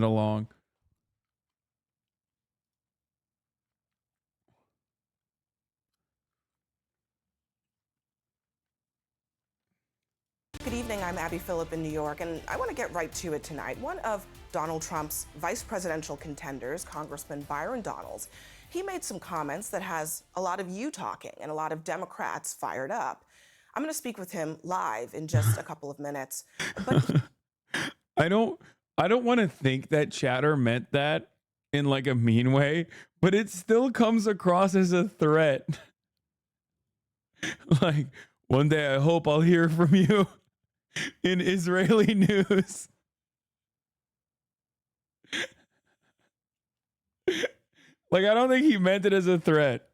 along. Good evening, I'm Abby Phillip in New York, and I want to get right to it tonight. One of Donald Trump's vice presidential contenders, Congressman Byron Donalds, he made some comments that has a lot of you talking and a lot of Democrats fired up. I'm going to speak with him live in just a couple of minutes. But I don't want to think that chatter meant that in like a mean way, but it still comes across as a threat. Like, one day I hope I'll hear from you in Israeli news. Like, I don't think he meant it as a threat.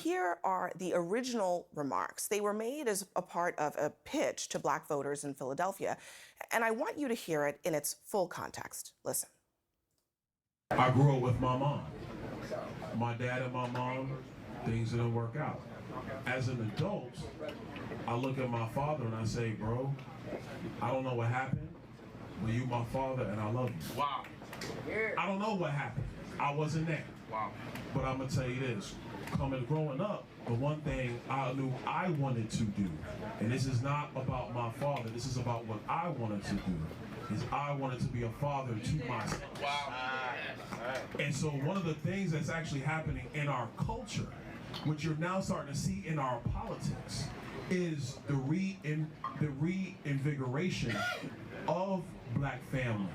here are the original remarks. They were made as a part of a pitch to black voters in Philadelphia, and I want you to hear it in its full context. Listen. I grew up with my mom. My dad and my mom, things didn't work out. As an adult, I look at my father and I say, bro, I don't know what happened, but you my father and I love you. Wow. I don't know what happened. I wasn't there. Wow. But I'm gonna tell you this, growing up, the one thing I knew I wanted to do, and this is not about my father, this is about what I wanted to do, is I wanted to be a father to myself. Wow. And so one of the things that's actually happening in our culture, which you're now starting to see in our politics, is the reinvigoration of black families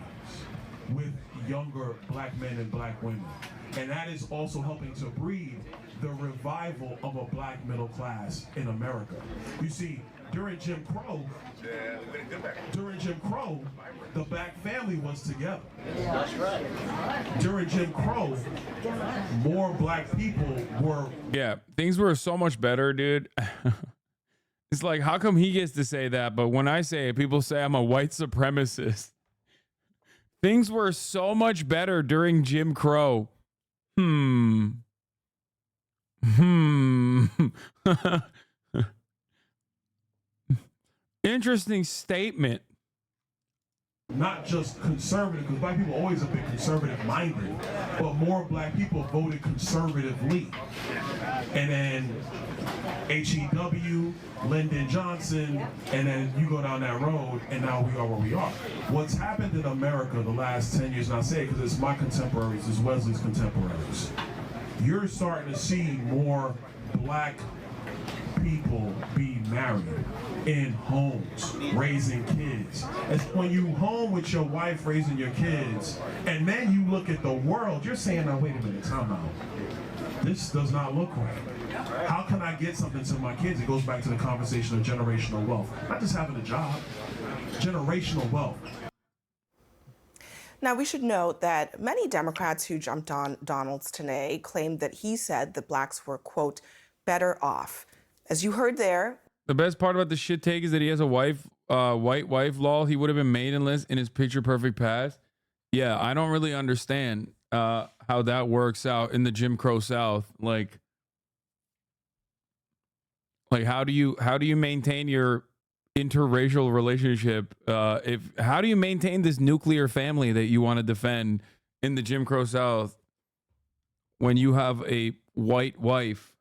with younger black men and black women. And that is also helping to breed the revival of a black middle class in America. You see, during Jim Crow, the black family was together. That's right. During Jim Crow, more black people were... Yeah, things were so much better, dude. It's like, how come he gets to say that, but when I say it, people say I'm a white supremacist? Things were so much better during Jim Crow. Interesting statement. Not just conservative, because black people always have been conservative minded, but more black people voted conservatively. And then HEW, Lyndon Johnson, and then you go down that road, and now we are where we are. What's happened in America the last 10 years, and I say it because it's my contemporaries, it's Wesley's contemporaries, you're starting to see more black people be married in homes, raising kids. It's when you home with your wife raising your kids, and then you look at the world, you're saying, now wait a minute, time out. This does not look right. How can I get something to my kids? It goes back to the conversation of generational wealth. Not just having a job, generational wealth. Now, we should note that many Democrats who jumped on Donalds today claimed that he said that blacks were, quote, better off. As you heard there, the best part about the shit take is that he has a wife, white wife law. He would have been maidenless in his picture perfect past. Yeah, I don't really understand how that works out in the Jim Crow South. Like how do you maintain your interracial relationship? How do you maintain this nuclear family that you want to defend in the Jim Crow South when you have a white wife?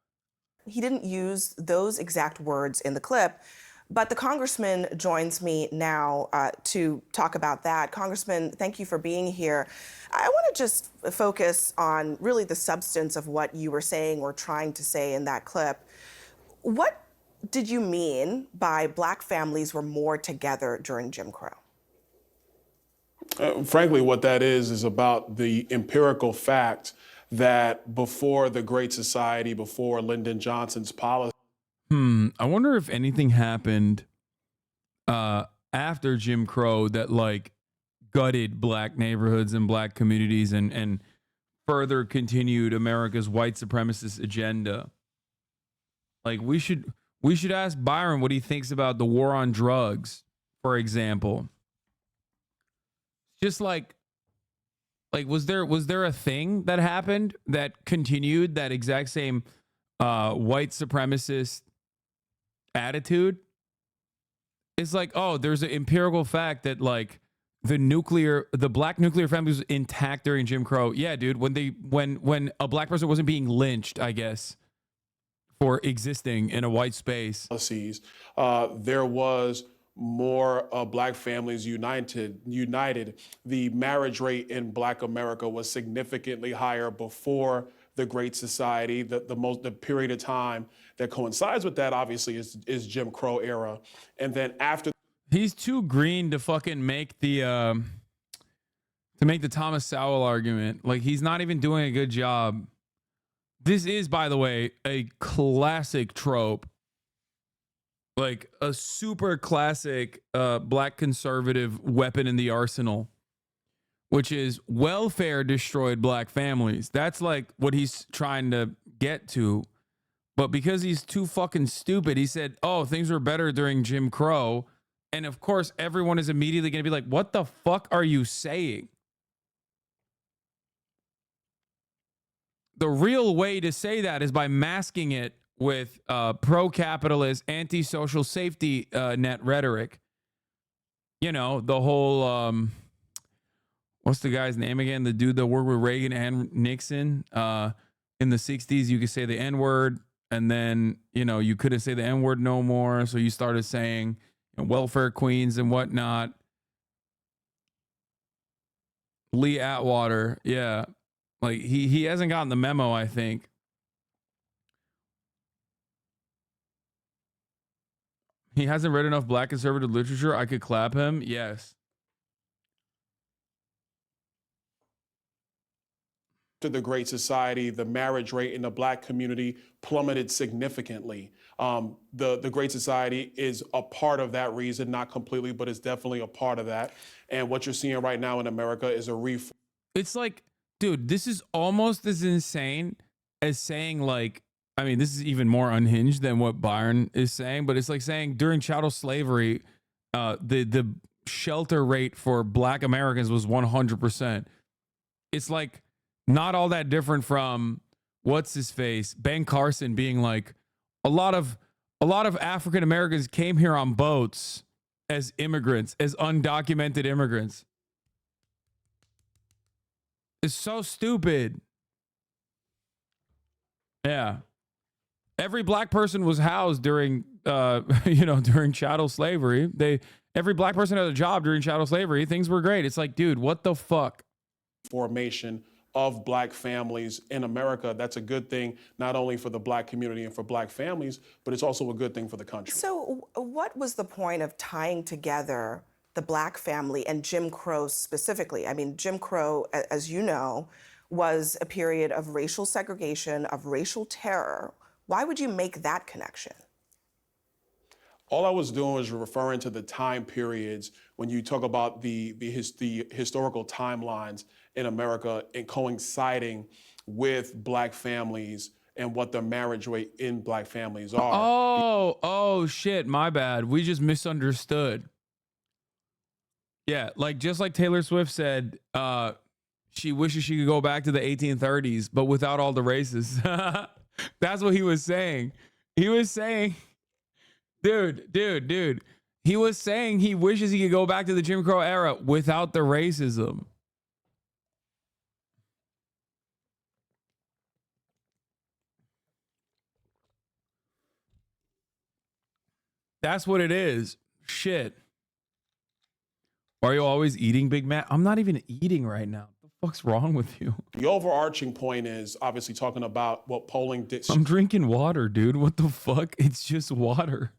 He didn't use those exact words in the clip, but the congressman joins me now to talk about that. Congressman, thank you for being here. I want to just focus on really the substance of what you were saying or trying to say in that clip. What did you mean by black families were more together during Jim Crow? Frankly, what that is about the empirical fact that before the Great Society, before Lyndon Johnson's policy. I wonder if anything happened after Jim Crow that like gutted black neighborhoods and black communities and further continued America's white supremacist agenda. Like we should ask Byron what he thinks about the war on drugs, for example. Just like was there a thing that happened that continued that exact same white supremacist attitude? It's like, oh, there's an empirical fact that like the black nuclear family was intact during Jim Crow. Yeah, dude. When a black person wasn't being lynched, I guess, for existing in a white space. Policies, there was more black families united. The marriage rate in Black America was significantly higher before the Great Society. The period of time that coincides with that, obviously, is Jim Crow era, and then after. He's too green to fucking make the Thomas Sowell argument. Like, he's not even doing a good job. This is, by the way, a classic trope. Like a super classic black conservative weapon in the arsenal, which is welfare destroyed black families. That's like what he's trying to get to. But because he's too fucking stupid, he said, oh, things were better during Jim Crow. And of course, everyone is immediately going to be like, what the fuck are you saying? The real way to say that is by masking it with pro-capitalist, anti-social safety net rhetoric. You know, the whole, what's the guy's name again? The dude that worked with Reagan and Nixon in the 60s. You could say the N-word, and then, you know, you couldn't say the N-word no more. So you started saying, you know, welfare queens and whatnot. Lee Atwater, yeah. Like, he hasn't gotten the memo, I think. He hasn't read enough black conservative literature. I could clap him. Yes. After the Great Society, the marriage rate in the black community plummeted significantly. The Great Society is a part of that reason, not completely, but it's definitely a part of that. And what you're seeing right now in America is a reform. It's like, dude, this is almost as insane as saying, like, I mean, this is even more unhinged than what Byron is saying, but it's like saying during chattel slavery, the shelter rate for black Americans was 100%. It's like not all that different from what's his face, Ben Carson, being like, a lot of African Americans came here on boats as immigrants, as undocumented immigrants. It's so stupid. Yeah. Every black person was housed during, during chattel slavery. Every black person had a job during chattel slavery. Things were great. It's like, dude, what the fuck? Formation of black families in America. That's a good thing, not only for the black community and for black families, but it's also a good thing for the country. So what was the point of tying together the black family and Jim Crow specifically? I mean, Jim Crow, as you know, was a period of racial segregation, of racial terror. Why would you make that connection? All I was doing was referring to the time periods when you talk about the historical timelines in America and coinciding with black families and what the marriage rate in black families are. Oh shit, my bad. We just misunderstood. Yeah, like just like Taylor Swift said, she wishes she could go back to the 1830s, but without all the races. That's what he was saying. He was saying, dude. He was saying he wishes he could go back to the Jim Crow era without the racism. That's what it is. Shit. Are you always eating, Big Mac? I'm not even eating right now. What the fuck's wrong with you? The overarching point is obviously talking about what polling did. I'm drinking water, dude. What the fuck? It's just water.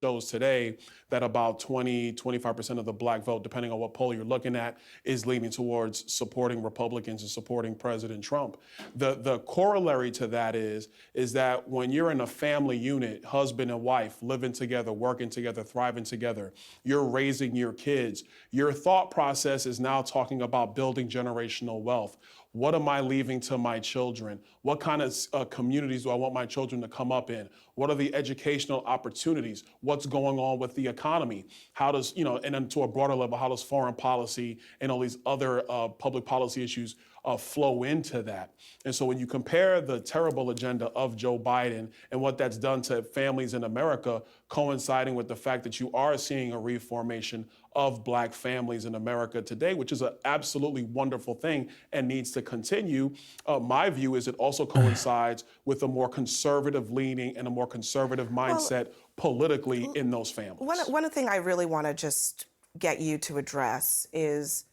Shows today that about 25% of the black vote, depending on what poll you're looking at, is leaning towards supporting Republicans and supporting President Trump. The corollary to that is that when you're in a family unit, husband and wife, living together, working together, thriving together, you're raising your kids, your thought process is now talking about building generational wealth. What am I leaving to my children? What kind of communities do I want my children to come up in? What are the educational opportunities? What's going on with the economy? How does, and then to a broader level, how does foreign policy and all these other public policy issues flow into that. And so when you compare the terrible agenda of Joe Biden and what that's done to families in America, coinciding with the fact that you are seeing a reformation of black families in America today, which is an absolutely wonderful thing and needs to continue. My view is it also coincides with a more conservative leaning and a more conservative mindset politically in those families. One thing I really want to just get you to address is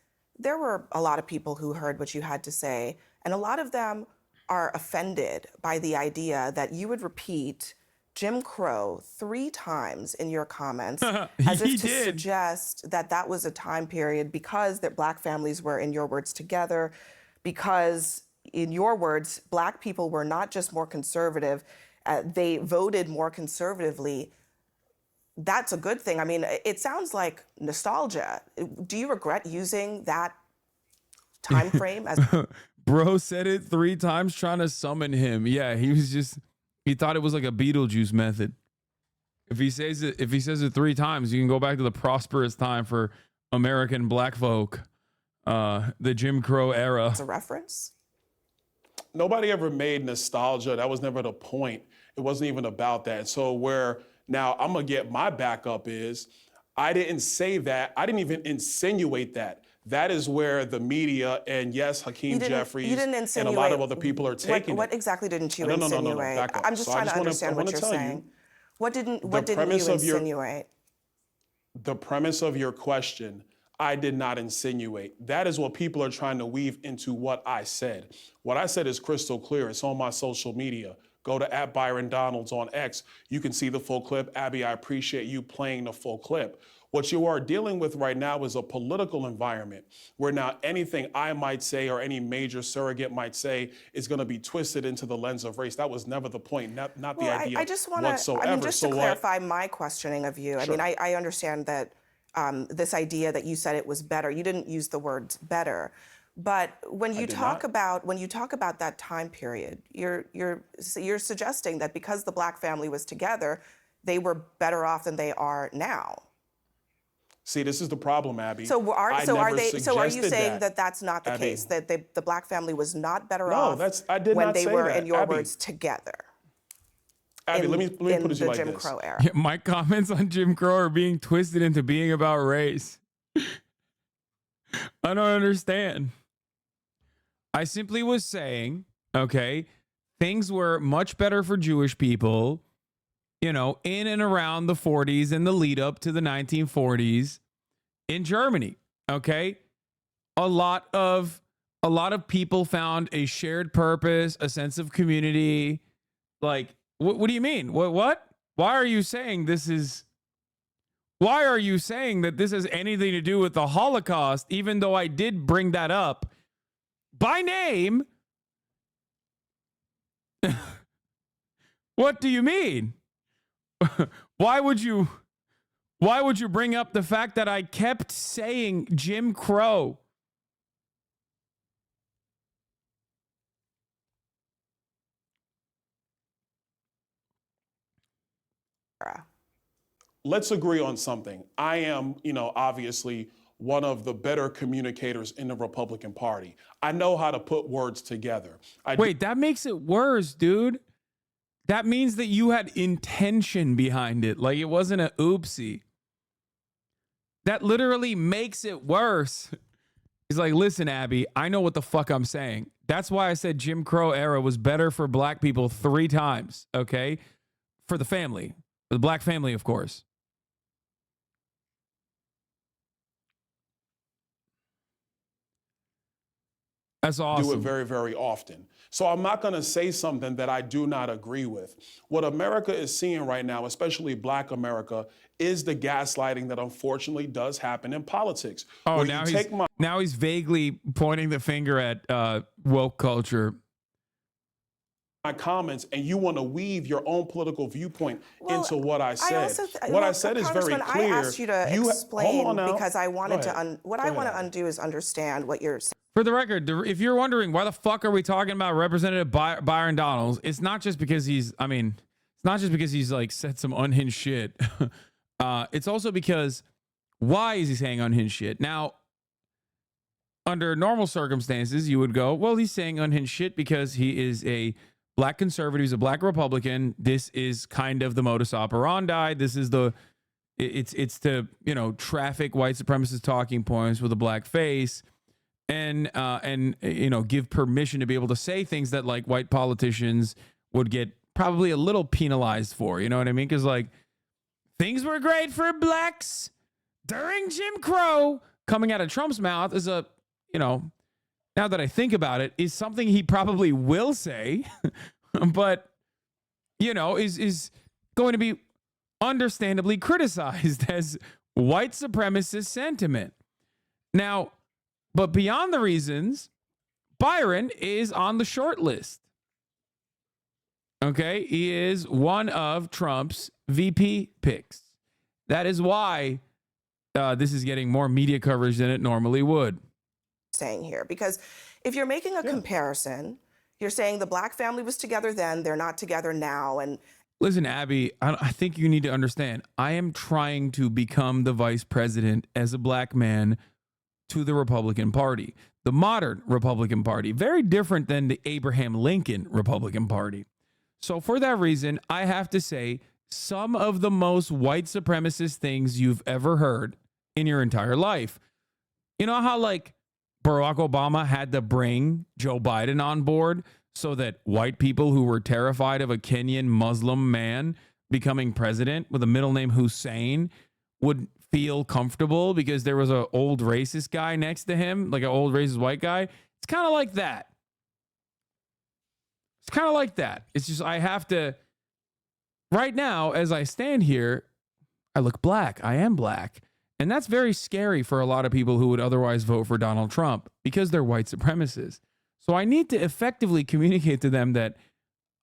there were a lot of people who heard what you had to say, and a lot of them are offended by the idea that you would repeat Jim Crow 3 times in your comments as if to suggest that that was a time period because that black families were, in your words, together, because in your words, black people were not just more conservative, they voted more conservatively. That's a good thing. I mean, it sounds like nostalgia. Do you regret using that time frame as Bro said it 3 times trying to summon him. Yeah, he thought it was like a Beetlejuice method. If he says it 3 times, you can go back to the prosperous time for American black folk, the Jim Crow era. as a reference? Nobody ever made nostalgia. That was never the point. It wasn't even about that. So where now I'm gonna get my backup is, I didn't say that. I didn't even insinuate that. That is where the media and yes, Hakeem Jeffries and a lot of other people are taking what it. exactly didn't you No, insinuate? back up. I'm just So trying to understand what you're tell saying. What didn't you premise of insinuate? The premise of your question, I did not insinuate. That is what people are trying to weave into what I said. What I said is crystal clear. It's on my social media. Go to @Byron Donalds on X. You can see the full clip. Abby, I appreciate you playing the full clip. What you are dealing with right now is a political environment where now anything I might say or any major surrogate might say is going to be twisted into the lens of race. That was never the point, not the idea I just want to, whatsoever. I mean, just to clarify my questioning of you. Sure. I mean, I understand that this idea that you said it was better. You didn't use the words better, but when you talk about that time period, you're suggesting that because the black family was together, they were better off than they are now. See, this is the problem, Abby. So are you saying that that's not the Abby. case? That the black family was not better No, off I did when not they say were, that, in your Abby. words, together? Abby, let me put it to you like Jim this. Crow era. Yeah, my comments on Jim Crow are being twisted into being about race. I don't understand. I simply was saying, okay, things were much better for Jewish people, you know, in and around the 40s and the lead up to the 1940s in Germany. Okay. A lot of people found a shared purpose, a sense of community. Like, what do you mean? What? Why are you saying that this has anything to do with the Holocaust, even though I did bring that up by name? What do you mean? Why would you bring up the fact that I kept saying Jim Crow? Let's agree on something. I am, obviously one of the better communicators in the Republican Party. I know how to put words together. Wait, that makes it worse, dude. That means that you had intention behind it. Like it wasn't an oopsie. That literally makes it worse. He's like, listen, Abby, I know what the fuck I'm saying. That's why I said Jim Crow era was better for black people 3 times, okay? For the family. For the black family, of course. That's awesome. Do it very, very often. So I'm not going to say something that I do not agree with. What America is seeing right now, especially black America, is the gaslighting that unfortunately does happen in politics. Oh, now he's vaguely pointing the finger at woke culture. My comments, and you want to weave your own political viewpoint into what I said. What I said is very clear. I asked you to explain because I wanted to. What I want to undo is understand what you're saying. For the record, if you're wondering why the fuck are we talking about Representative Byron Donalds, it's not just because he's like said some unhinged shit. It's also because why is he saying unhinged shit? Now, under normal circumstances, you would go, well, he's saying unhinged shit because he is a black conservative, he's a black Republican. This is kind of the modus operandi. This is it's to, you know, traffic white supremacist talking points with a black face and you know, give permission to be able to say things that like white politicians would get probably a little penalized for, you know what I mean? Because like things were great for blacks during Jim Crow coming out of Trump's mouth is a, you know, now that I think about it, is something he probably will say, but, you know, is going to be understandably criticized as white supremacist sentiment. Now, but beyond the reasons, Byron is on the short list. Okay, he is one of Trump's VP picks. That is why this is getting more media coverage than it normally would. Saying here, because if you're making a comparison, you're saying the black family was together then, they're not together now. And listen, Abby, I think you need to understand, I am trying to become the vice president as a black man to the Republican Party, the modern Republican Party, very different than the Abraham Lincoln Republican Party. So for that reason, I have to say some of the most white supremacist things you've ever heard in your entire life. You know how like Barack Obama had to bring Joe Biden on board so that white people who were terrified of a Kenyan Muslim man becoming president with a middle name Hussein would feel comfortable because there was an old racist guy next to him, like an old racist white guy. It's kind of like that. It's kind of like that. It's just I have to, right now, as I stand here, I look black. I am black. And that's very scary for a lot of people who would otherwise vote for Donald Trump because they're white supremacists. So I need to effectively communicate to them that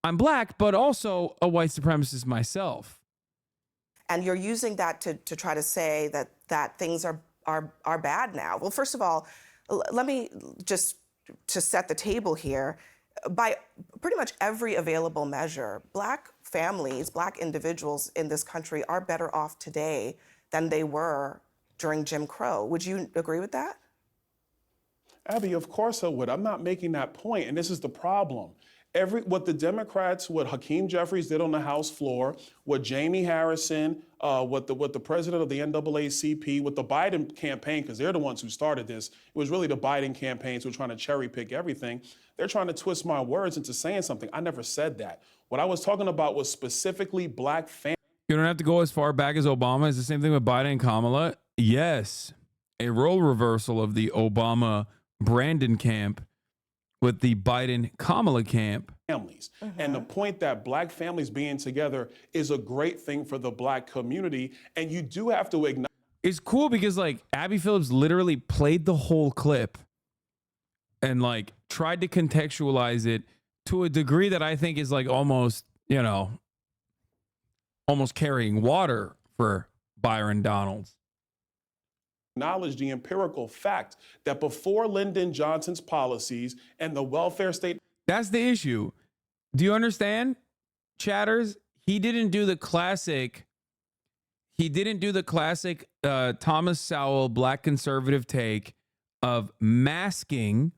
I'm black, but also a white supremacist myself. And you're using that to try to say that things are bad now. Well, first of all, let me just to set the table here. By pretty much every available measure, black families, black individuals in this country are better off today than they were during Jim Crow. Would you agree with that? Abby, of course I would. I'm not making that point, and this is the problem. What the Democrats, what Hakeem Jeffries did on the House floor, what Jamie Harrison, what the president of the NAACP, what the Biden campaign, because they're the ones who started this. It was really the Biden campaigns who were trying to cherry pick everything. They're trying to twist my words into saying something. I never said that. What I was talking about was specifically black families. You don't have to go as far back as Obama. It's the same thing with Biden and Kamala. Yes, a role reversal of the Obama-Brandon camp with the Biden-Kamala camp. Families. And the point that black families being together is a great thing for the black community. And you do have to acknowledge. It's cool because like Abby Phillips literally played the whole clip and like tried to contextualize it to a degree that I think is like almost, you know, almost carrying water for Byron Donalds. Acknowledge the empirical fact that before Lyndon Johnson's policies and the welfare state. That's the issue. Do you understand, chatters? He didn't do the classic. Thomas Sowell black conservative take of masking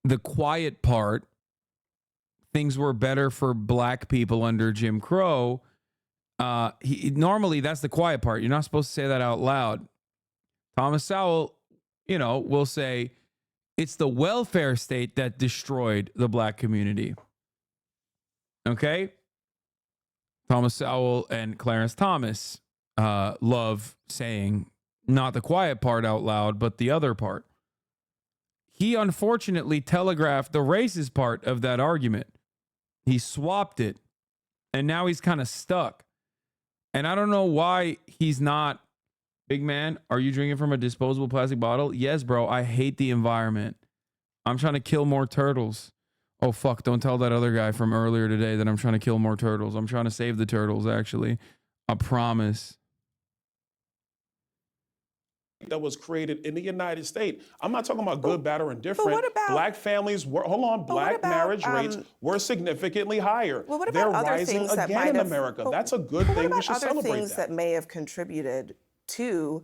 the quiet part. Things were better for black people under Jim Crow. Normally that's the quiet part. You're not supposed to say that out loud. Thomas Sowell, you know, will say it's the welfare state that destroyed the black community. Okay? Thomas Sowell and Clarence Thomas love saying not the quiet part out loud, but the other part. He unfortunately telegraphed the racist part of that argument. He swapped it, and now he's kind of stuck. And I don't know why he's not. Big man, are you drinking from a disposable plastic bottle? Yes, bro. I hate the environment. I'm trying to kill more turtles. Oh, fuck. Don't tell that other guy from earlier today that I'm trying to kill more turtles. I'm trying to save the turtles, actually. I promise. That was created in the United States. I'm not talking about good, bad, or indifferent. But what about black families were, black marriage rates were significantly higher. Well, what They're about other rising things that again in America. That's a good thing. We should celebrate Other things that. that may have contributed to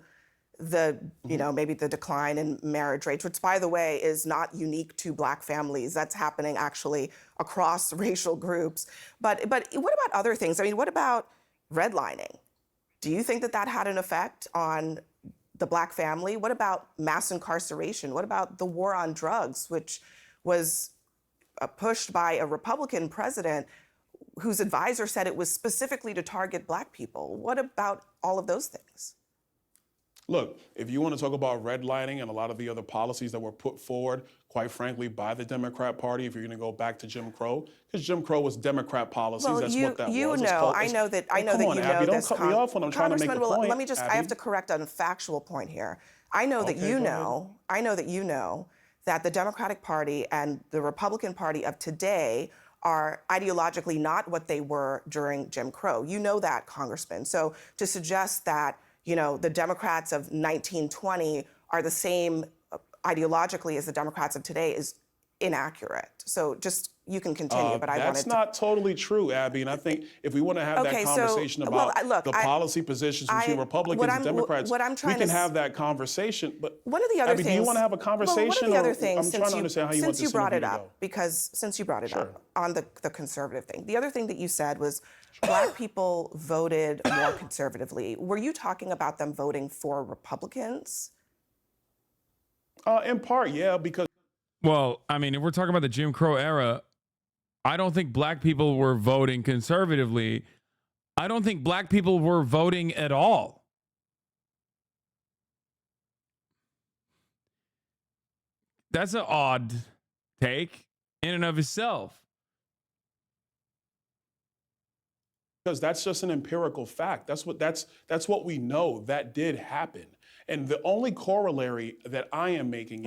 the, you know, maybe the decline in marriage rates, which, by the way, is not unique to Black families. That's happening actually across racial groups. But what about other things? I mean, what about redlining? Do you think that that had an effect on the Black family? What about mass incarceration? What about the war on drugs, which was pushed by a Republican president whose advisor said it was specifically to target Black people? What about all of those things? Look, if you want to talk about redlining and a lot of the other policies that were put forward, quite frankly, by the Democrat Party, if you're going to go back to Jim Crow, because Jim Crow was Democrat policies. Well, that's what that was. I know that you know this. Don't cut me off when I'm trying to make a point. Let me just, I have to correct a factual point here. I know that you know that the Democratic Party and the Republican Party of today are ideologically not what they were during Jim Crow. You know that, Congressman. So to suggest that, you know, the Democrats of 1920 are the same ideologically as the Democrats of today is inaccurate. So just, you can continue, but I wanted to... That's not totally true, Abby, and I think if we want to have that conversation about the policy positions between Republicans and Democrats, we can have that conversation, but one of the other Abby, do you want to have a conversation? Well, one of the other things, I'm trying to understand how you want this since you brought it interview to up, go. because since you brought it up on the conservative thing, the other thing that you said was Black people voted more conservatively. Were you talking about them voting for Republicans? In part, yeah, because... Well, I mean, if we're talking about the Jim Crow era, I don't think Black people were voting conservatively. I don't think Black people were voting at all. That's an odd take in and of itself. Because that's just an empirical fact. That's what we know. That did happen. And the only corollary that I am making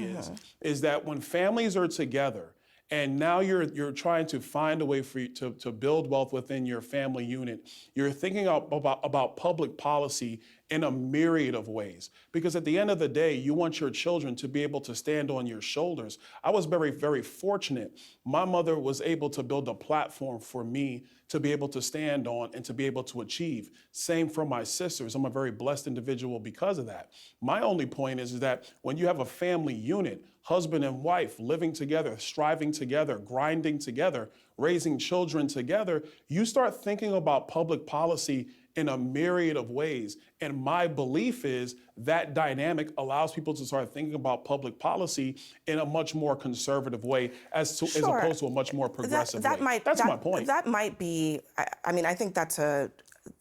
is that when families are together and now you're trying to find a way for you to build wealth within your family unit, you're thinking about public policy in a myriad of ways. Because at the end of the day, you want your children to be able to stand on your shoulders. I was very, very fortunate. My mother was able to build a platform for me to be able to stand on and to be able to achieve. Same for my sisters. I'm a very blessed individual because of that. My only point is that when you have a family unit, husband and wife living together, striving together, grinding together, raising children together, you start thinking about public policy in a myriad of ways. And my belief is that dynamic allows people to start thinking about public policy in a much more conservative way as opposed to a much more progressive way. That's my point. That might be, I mean, I think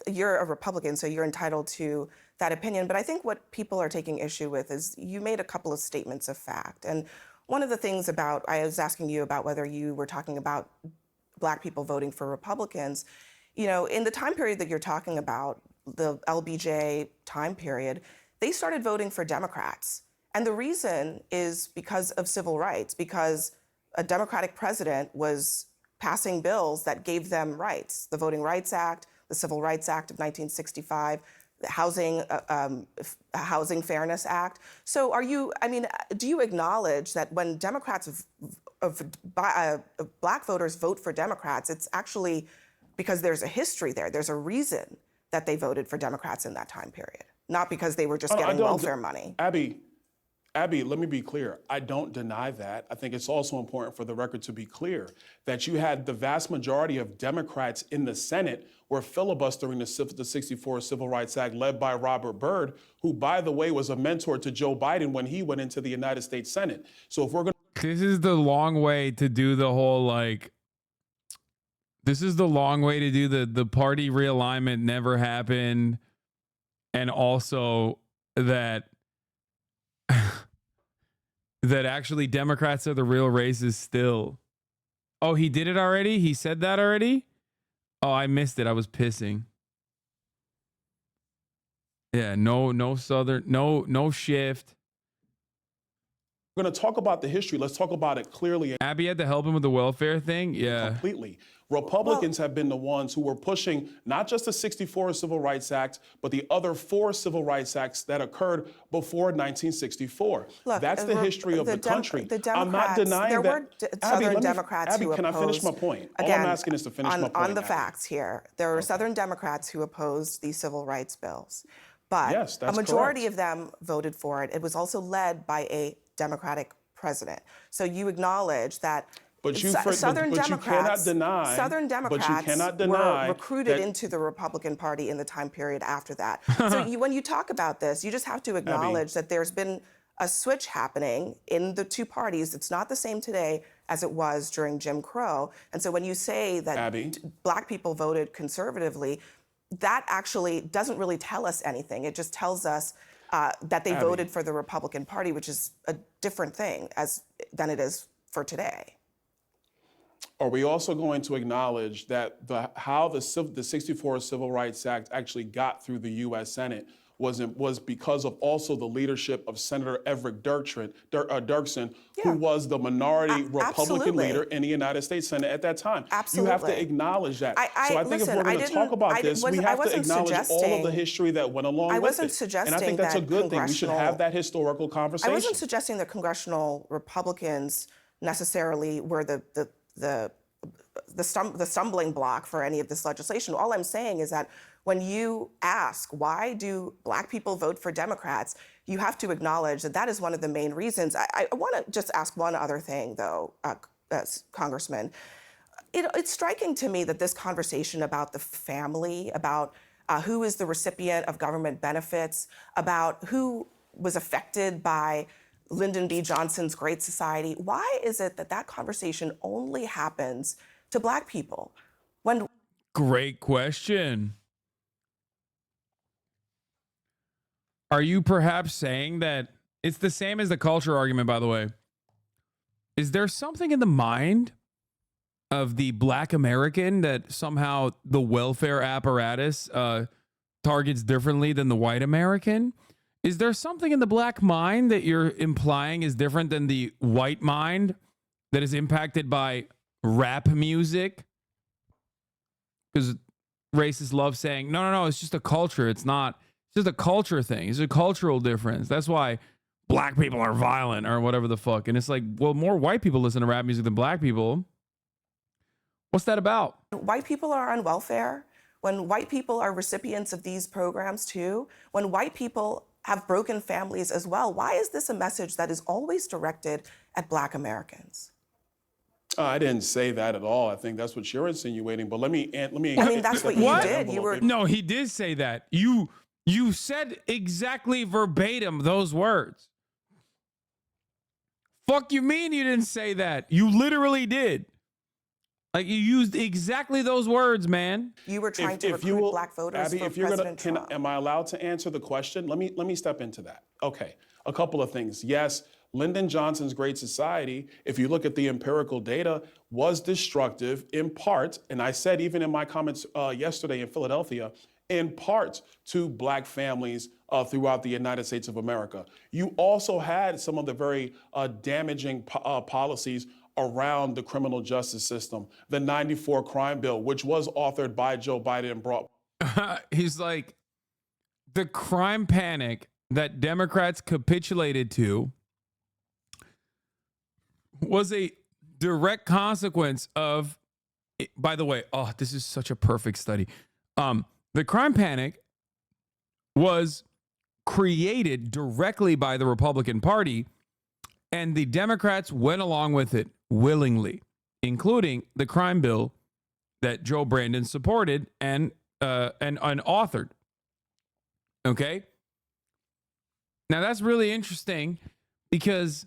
you're a Republican, so you're entitled to that opinion. But I think what people are taking issue with is you made a couple of statements of fact. And one of the things I was asking you about whether you were talking about Black people voting for Republicans. You know, in the time period that you're talking about, the LBJ time period, they started voting for Democrats. And the reason is because of civil rights, because a Democratic president was passing bills that gave them rights. The Voting Rights Act, the Civil Rights Act of 1965, the Housing Fairness Act. So do you acknowledge that when Democrats, Black voters vote for Democrats, it's actually because there's a history there. There's a reason that they voted for Democrats in that time period, not because they were just getting welfare money. Abby, let me be clear. I don't deny that. I think it's also important for the record to be clear that you had the vast majority of Democrats in the Senate were filibustering the 64 Civil Rights Act led by Robert Byrd, who, by the way, was a mentor to Joe Biden when he went into the United States Senate. So if we're going to... This is the long way to do the whole, this is the long way to do the party realignment never happened. And also that actually Democrats are the real racists still. Oh, he did it already? He said that already? Oh, I missed it. I was pissing. Yeah, no Southern, no shift. We're going to talk about the history. Let's talk about it clearly. Abby had to help him with the welfare thing? Yeah. Completely. Republicans have been the ones who were pushing not just the 64 Civil Rights Act, but the other 4 Civil Rights Acts that occurred before 1964. That's the history of the country. I'm not denying that. There were Southern Democrats who opposed. Abby, can I finish my point? Again, all I'm asking is to finish my point. On the facts here, there were Southern Democrats who opposed these civil rights bills. but Yes, that's a majority correct. of them voted for it. It was also led by a Democratic president. So you acknowledge that Southern but you cannot Democrats, deny. Southern But you Democrats cannot were deny recruited that, into the Republican Party in the time period after that. So when you talk about this, you just have to acknowledge that there's been a switch happening in the two parties. It's not the same today as it was during Jim Crow. And so when you say that Black people voted conservatively, that actually doesn't really tell us anything. It just tells us that they voted for the Republican Party, which is a different thing than it is for today. Are we also going to acknowledge that how the 64 Civil Rights Act actually got through the U.S. Senate was because of also the leadership of Senator Everett Dirksen, who was the minority Republican leader in the United States Senate at that time. Absolutely. You have to acknowledge that. So I think if we're going to talk about this, we have to acknowledge all of the history that went along with it. I wasn't suggesting and I think that's a good thing. We should have that historical I conversation. wasn't suggesting that congressional Republicans necessarily were the stumbling block for any of this legislation. All I'm saying is that when you ask, why do Black people vote for Democrats, you have to acknowledge that that is one of the main reasons. I want to just ask one other thing, though, Congressman. It's striking to me that this conversation about the family, about who is the recipient of government benefits, about who was affected by Lyndon B. Johnson's Great Society, why is it that that conversation only happens to Black people? Great question. Are you perhaps saying that it's the same as the culture argument, by the way? Is there something in the mind of the Black American that somehow the welfare apparatus targets differently than the white American? Is there something in the Black mind that you're implying is different than the white mind that is impacted by rap music? Because racists love saying, no, it's just a culture. It's just a culture thing. It's a cultural difference. That's why Black people are violent or whatever the fuck. And it's like, well, more white people listen to rap music than Black people. What's that about? White people are on welfare. When white people are recipients of these programs too, when white people have broken families as well, why is this a message that is always directed at Black Americans? I didn't say that at all. I think that's what you're insinuating. But let me. I mean, that's what you did. No, he did say that. You said exactly verbatim those words. Fuck you mean you didn't say that? You literally did. Like, you used exactly those words, man. You were trying to recruit Black voters for President Trump. Am I allowed to answer the question? Let me step into that. Okay, a couple of things. Yes, Lyndon Johnson's Great Society, if you look at the empirical data, was destructive in part, and I said even in my comments yesterday in Philadelphia, in part to Black families throughout the United States of America. You also had some of the very damaging policies around the criminal justice system. The 94 crime bill, which was authored by Joe Biden and brought. He's like, the crime panic that Democrats capitulated to was a direct consequence of, by the way, this is such a perfect study. The crime panic was created directly by the Republican Party, and the Democrats went along with it willingly, including the crime bill that Joe Brandon supported and authored. Okay? Now, that's really interesting because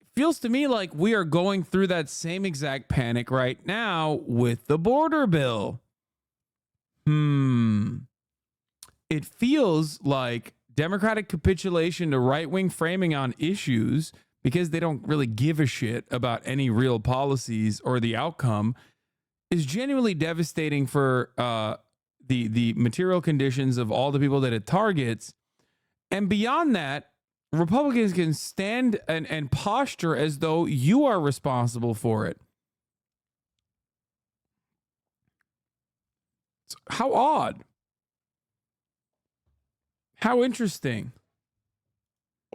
it feels to me like we are going through that same exact panic right now with the border bill. It feels like Democratic capitulation to right-wing framing on issues because they don't really give a shit about any real policies or the outcome is genuinely devastating for the material conditions of all the people that it targets. And beyond that, Republicans can stand and posture as though you are responsible for it. How odd. How interesting.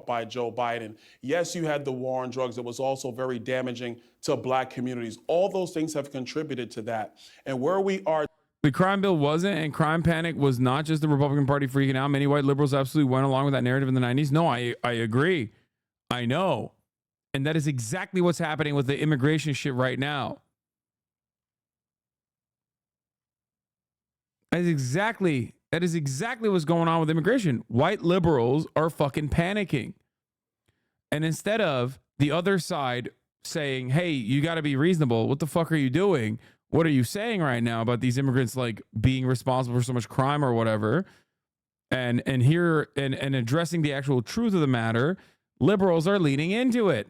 By Joe Biden. Yes, you had the war on drugs that was also very damaging to Black communities. All those things have contributed to that. And where we are. The crime bill wasn't, and crime panic was not just the Republican Party freaking out. Many white liberals absolutely went along with that narrative in the 90s. No, I agree. I know. And that is exactly what's happening with the immigration shit right now. That is exactly what's going on with immigration. White liberals are fucking panicking. And instead of the other side saying, hey, you got to be reasonable. What the fuck are you doing? What are you saying right now about these immigrants like being responsible for so much crime or whatever? And addressing the actual truth of the matter, liberals are leaning into it.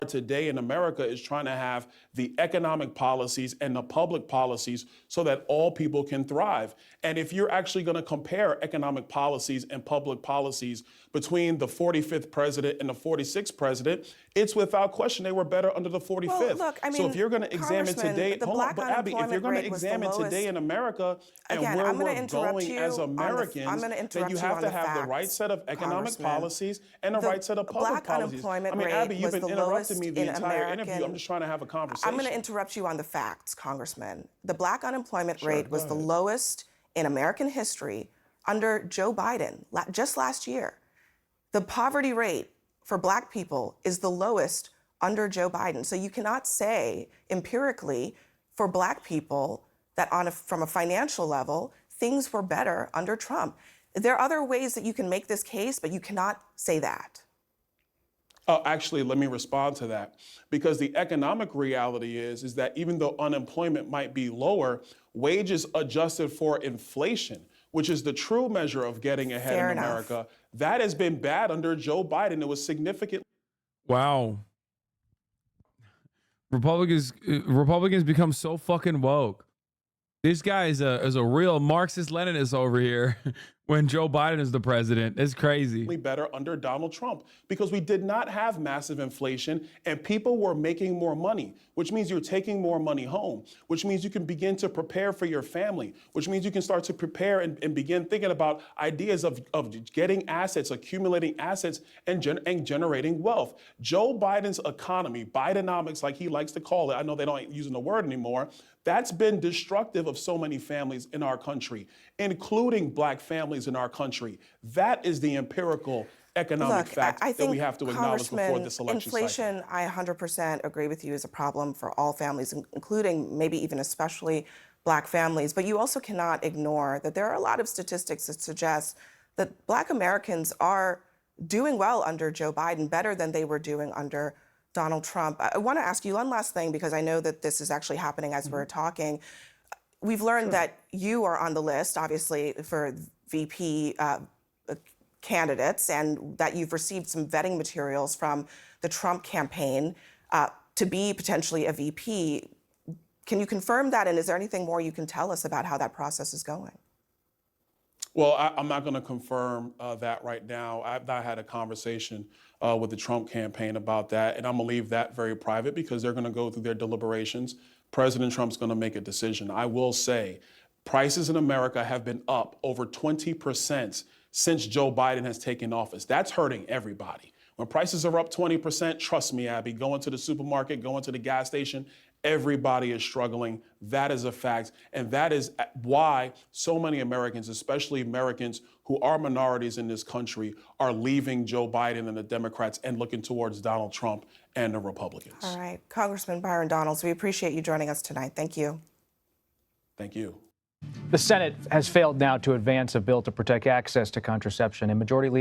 Today in America is trying to have the economic policies and the public policies so that all people can thrive. And if you're actually going to compare economic policies and public policies between the 45th president and the 46th president, it's without question they were better under the 45th. Well, look, I mean, so if you're going to examine today, hold on, but Abby, if you're going to examine today in America and where we're going as Americans, then you have to have the right set of economic policies and the right set of public policies. I mean, Abby, you've been interrupting me the entire interview. I'm just trying to have a conversation. I'm going to interrupt you on the facts, Congressman. The black unemployment rate was the lowest in American history under Joe Biden just last year. The poverty rate for black people is the lowest under Joe Biden. So you cannot say empirically for black people that from a financial level, things were better under Trump. There are other ways that you can make this case, but you cannot say that. Actually, let me respond to that. Because the economic reality is that even though unemployment might be lower, wages adjusted for inflation, which is the true measure of getting ahead in America, that has been bad under Joe Biden. It was significant. Wow. Republicans become so fucking woke. This guy is a real Marxist-Leninist over here when Joe Biden is the president. It's crazy. Better under Donald Trump because we did not have massive inflation and people were making more money, which means you're taking more money home, which means you can begin to prepare for your family, which means you can start to prepare and begin thinking about ideas of getting assets, accumulating assets, and generating wealth. Joe Biden's economy, Bidenomics, like he likes to call it, I know they don't using the word anymore, that's been destructive of so many families in our country, including black families in our country. That is the empirical economic fact that we have to acknowledge before this election inflation, cycle. I 100% agree with you, is a problem for all families, including maybe even especially black families. But you also cannot ignore that there are a lot of statistics that suggest that black Americans are doing well under Joe Biden, better than they were doing under Donald Trump. I want to ask you one last thing, because I know that this is actually happening as we're talking. We've learned that you are on the list, obviously, for VP candidates, and that you've received some vetting materials from the Trump campaign to be potentially a VP. Can you confirm that? And is there anything more you can tell us about how that process is going? Well, I'm not going to confirm that right now. I had a conversation with the Trump campaign about that, and I'm going to leave that very private because they're going to go through their deliberations. President Trump's going to make a decision. I will say prices in America have been up over 20% since Joe Biden has taken office. That's hurting everybody. When prices are up 20%, trust me, Abby, going to the supermarket, going to the gas station, everybody is struggling. That is a fact. And that is why so many Americans, especially Americans who are minorities in this country, are leaving Joe Biden and the Democrats and looking towards Donald Trump and the Republicans. All right. Congressman Byron Donalds, we appreciate you joining us tonight. Thank you. Thank you. The Senate has failed now to advance a bill to protect access to contraception, and Majority Leader